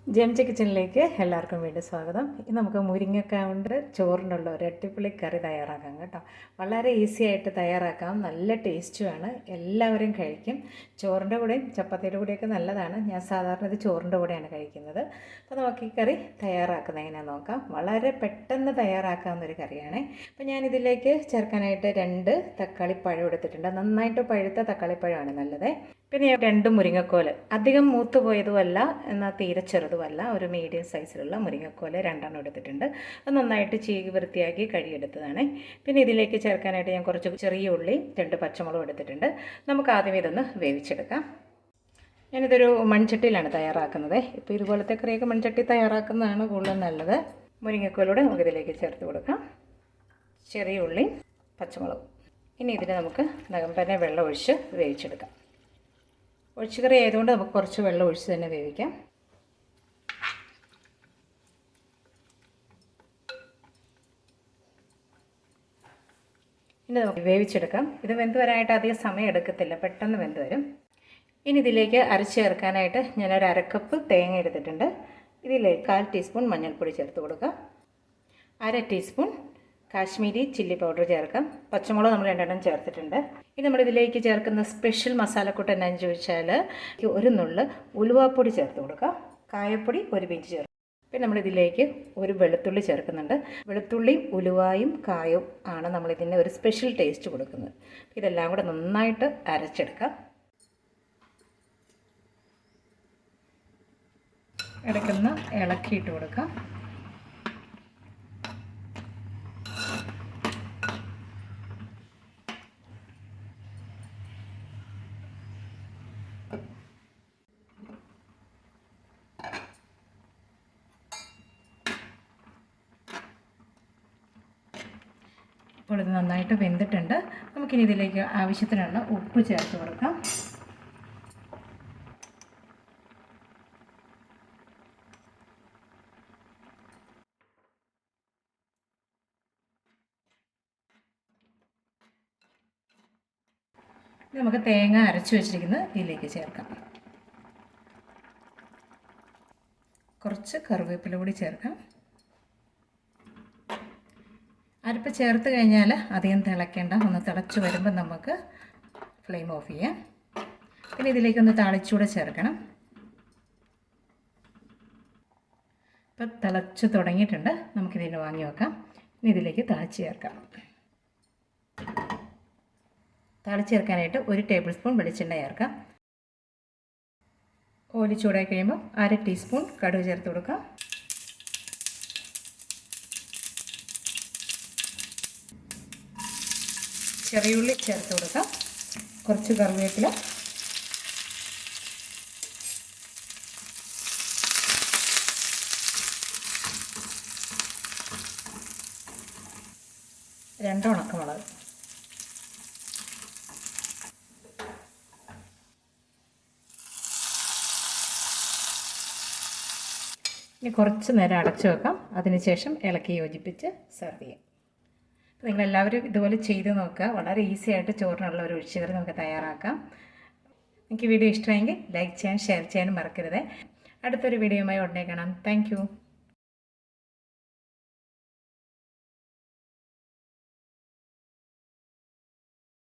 ജെംജി കിച്ചണിലേക്ക് എല്ലാവർക്കും വേണ്ടി സ്വാഗതം. ഇന്ന് നമുക്ക് മുരിങ്ങക്കായ കൊണ്ട് ചോറിനുള്ള ഒരു അടിപൊളി കറി തയ്യാറാക്കാം കേട്ടോ. വളരെ ഈസി ആയിട്ട് തയ്യാറാക്കാം, നല്ല ടേസ്റ്റുമാണ്, എല്ലാവരും കഴിക്കും. ചോറിൻ്റെ കൂടെയും ചപ്പാത്തിയുടെ കൂടെയൊക്കെ നല്ലതാണ്. ഞാൻ സാധാരണ ഇത് ചോറിൻ്റെ കൂടെയാണ് കഴിക്കുന്നത്. അപ്പോൾ നമുക്ക് ഈ കറി തയ്യാറാക്കുന്നത് എങ്ങനെയാണെന്ന് നോക്കാം. വളരെ പെട്ടെന്ന് തയ്യാറാക്കാവുന്നൊരു കറിയാണ്. അപ്പോൾ ഞാനിതിലേക്ക് ചേർക്കാനായിട്ട് 2 തക്കാളിപ്പഴം എടുത്തിട്ടുണ്ട്. നന്നായിട്ട് പഴുത്ത തക്കാളിപ്പഴമാണ് നല്ലത്. പിന്നെ 2 മുരിങ്ങക്കോല്, അധികം മൂത്ത് പോയതുമല്ല എന്നാൽ തീരെ ചെറുതുമല്ല, ഒരു മീഡിയം സൈസിലുള്ള മുരിങ്ങക്കോല് 2 എടുത്തിട്ടുണ്ട്. അത് നന്നായിട്ട് ചീകി വൃത്തിയാക്കി കഴുകിയെടുത്തതാണ്. പിന്നെ ഇതിലേക്ക് ചേർക്കാനായിട്ട് ഞാൻ കുറച്ച് ചെറിയ ഉള്ളി 2 പച്ചമുളകും എടുത്തിട്ടുണ്ട്. നമുക്ക് ആദ്യം ഇതൊന്ന് വേവിച്ചെടുക്കാം. ഞാനിതൊരു മൺചട്ടിയിലാണ് തയ്യാറാക്കുന്നത്. ഇപ്പോൾ ഇതുപോലത്തെ കറിയൊക്കെ മൺചട്ടി തയ്യാറാക്കുന്നതാണ് കൂടുതൽ നല്ലത്. മുരിങ്ങക്കോലൂടെ നമുക്കിതിലേക്ക് ചേർത്ത് കൊടുക്കാം. ചെറിയ ഉള്ളി പച്ചമുളകും. ഇനി ഇതിന് നമുക്ക് തന്നെ വെള്ളം ഒഴിച്ച് വേവിച്ചെടുക്കാം. ഒഴിച്ചുകറി ആയതുകൊണ്ട് നമുക്ക് കുറച്ച് വെള്ളം ഒഴിച്ച് തന്നെ വേവിക്കാം. ഇനി നമുക്ക് വേവിച്ചെടുക്കാം. ഇത് വെന്ത് വരാനായിട്ട് അധികം സമയം എടുക്കത്തില്ല, പെട്ടെന്ന് വെന്ത് വരും. ഇനി ഇതിലേക്ക് അരച്ച് ചേർക്കാനായിട്ട് ഞാനൊരു 1/2 കപ്പ് തേങ്ങ എടുത്തിട്ടുണ്ട്. ഇതിലേക്ക് 1/4 ടീസ്പൂൺ മഞ്ഞൾപ്പൊടി ചേർത്ത് കൊടുക്കുക. 1/2 ടീസ്പൂൺ കാശ്മീരി ചില്ലി പൗഡർ ചേർക്കാം. പച്ചമുളക് നമ്മൾ 2 ചേർത്തിട്ടുണ്ട്. ഇനി നമ്മളിതിലേക്ക് ചേർക്കുന്ന സ്പെഷ്യൽ മസാലക്കൂട്ട് എന്നാന്ന് ചോദിച്ചാൽ 1 നുള്ള് ഉലുവാപ്പൊടി ചേർത്ത് കൊടുക്കുക. കായപ്പൊടി 1 പിഞ്ച് ചേർക്കും. പിന്നെ നമ്മളിതിലേക്ക് ഒരു വെളുത്തുള്ളി ചേർക്കുന്നുണ്ട്. വെളുത്തുള്ളിയും ഉലുവായും കായവും ആണ് നമ്മളിതിന് ഒരു സ്പെഷ്യൽ ടേസ്റ്റ് കൊടുക്കുന്നത്. ഇതെല്ലാം കൂടെ നന്നായിട്ട് അരച്ചെടുക്കാം. ഇടയ്ക്കൊന്ന് ഇളക്കിയിട്ട് കൊടുക്കാം. ഇപ്പോൾ ഇത് നന്നായിട്ട് വെന്തിട്ടുണ്ട്. നമുക്കിനി ഇതിലേക്ക് ആവശ്യത്തിനുള്ള ഉപ്പ് ചേർത്ത് കൊടുക്കാം. നമുക്ക് തേങ്ങ അരച്ച് വെച്ചിരിക്കുന്നത് ഇതിലേക്ക് ചേർക്കാം. കുറച്ച് കറിവേപ്പില കൂടി ചേർക്കാം. അരപ്പ് ചേർത്ത് കഴിഞ്ഞാൽ അധികം തിളയ്ക്കേണ്ട, ഒന്ന് തിളച്ച് വരുമ്പോൾ നമുക്ക് ഫ്ലെയിം ഓഫ് ചെയ്യാം. പിന്നെ ഇതിലേക്കൊന്ന് താളിച്ചൂടെ ചേർക്കണം. ഇപ്പം തിളച്ച് തുടങ്ങിയിട്ടുണ്ട്. നമുക്കിതിന് വാങ്ങി വെക്കാം. ഇനി ഇതിലേക്ക് താളിച്ച് ചേർക്കാം. താളിച്ച് ചേർക്കാനായിട്ട് 1 ടേബിൾ സ്പൂൺ വെളിച്ചെണ്ണ ചേർക്കാം. ഓയിൽ ചൂടായി കഴിയുമ്പോൾ 1/2 ടീസ്പൂൺ കടുക് ചേർത്ത് കൊടുക്കാം. ചെറിയുള്ളി ചേർത്ത് കൊടുക്കാം. കുറച്ച് കറിവേപ്പില, രണ്ട് ഉണക്കമുളക്. ഇനി കുറച്ച് നേരം അടച്ചു വെക്കാം. അതിനുശേഷം ഇളക്കി യോജിപ്പിച്ച് സെർവ് ചെയ്യാം. നിങ്ങളെല്ലാവരും ഇതുപോലെ ചെയ്ത് നോക്കുക. വളരെ ഈസി ആയിട്ട് ചോറിനുള്ള ഒരു ഒഴിച്ചുകറി നമുക്ക് തയ്യാറാക്കാം. എനിക്ക് വീഡിയോ ഇഷ്ടമായെങ്കിൽ ലൈക്ക് ചെയ്യാൻ ഷെയർ ചെയ്യാനും മറക്കരുത്. അടുത്തൊരു വീഡിയോയുമായി ഉടനെ കാണാം. താങ്ക്